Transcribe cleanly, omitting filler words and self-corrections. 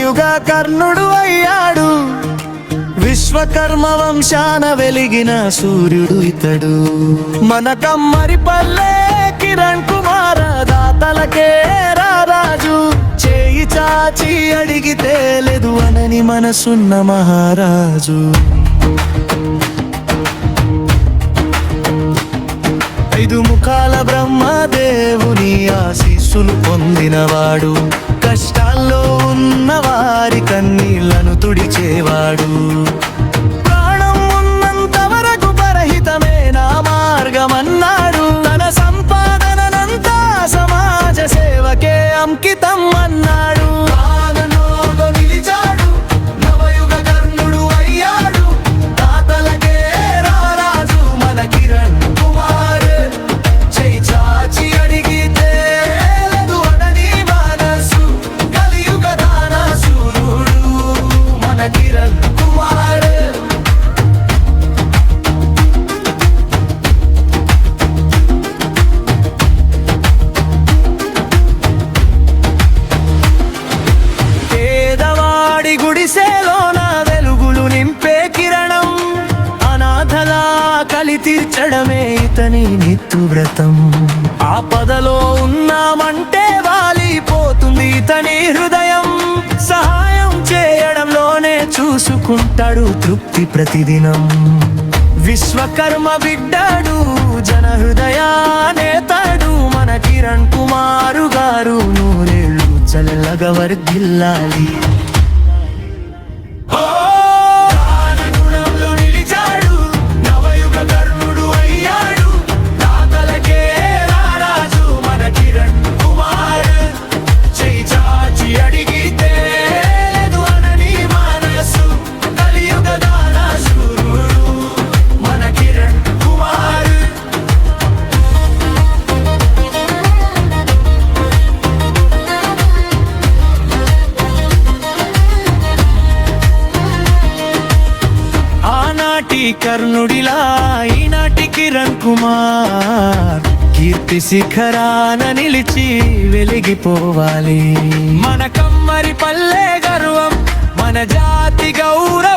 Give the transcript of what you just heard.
నవయుగ కర్ణుడు అయ్యాడు. విశ్వకర్మ వంశాన వెలిగిన సూర్యుడు ఇతడు. మన కమ్మరి పల్లె కిరణ్ కుమార దాతలకే రారాజు. చేయి చాచి అడిగితే లేదు అనని మనసున్న మహారాజు. 5 ముఖాల బ్రహ్మదేవుని ఆశీస్సులు పొందినవాడు. కష్టాల్లో ఉన్న వారి కన్నీళ్లను తుడిచేవాడు. ప్రాణం ఉన్నంత వరకు పరహితమే నా మార్గమన్నాడు. తన సంపాదనంతా సమాజ సేవకే అంకితం అన్నాడు. నవయుగ కర్ణుడు అయ్యాడు. దాతలకే రారాజు మన కిరణ్ కుమార్. చేయి చాచి అడిగితే లేదు అనని మనసు. కలియుగ దాన సూర్యుడు మన కిరణ్ కుమార్. పేదవాడి గుడిసెలోన వెలుగులు నింపే కిరణం. అనాథలా కలి తీర్చడమే ఇతని నిత్య వ్రతం. ఆపదలో ఉన్నామంటే వాలిపోతుంది ఇతని హృదయం. సహాయం చేయడంలోనే చూసుకుంటాడు తృప్తి ప్రతిదినం. విశ్వకర్మ బిడ్డాడు, జన హృదయానేతాడు మన కిరణ్ కుమారు గారు. నూరేళ్ళు చల్లగా వర్ధిల్లాలి. నవయుగ కర్ణుడు అయ్యాడు. దాతలకే రారాజు మన కిరణ్ కుమార్. చేయి చాచి అడిగితే లేదు అనని మనసు. కలియుగ దాన సూర్యుడు మన కిరణ్ కుమార్. ఆనాటి కర్ణుడిలా ఈనాటి కిరణ్ కుమార్. కీర్తి శిఖరాన నిలిచి వెలిగిపోవాలి. మన కమ్మరి పల్లె గర్వం, మన జాతి గౌరవం.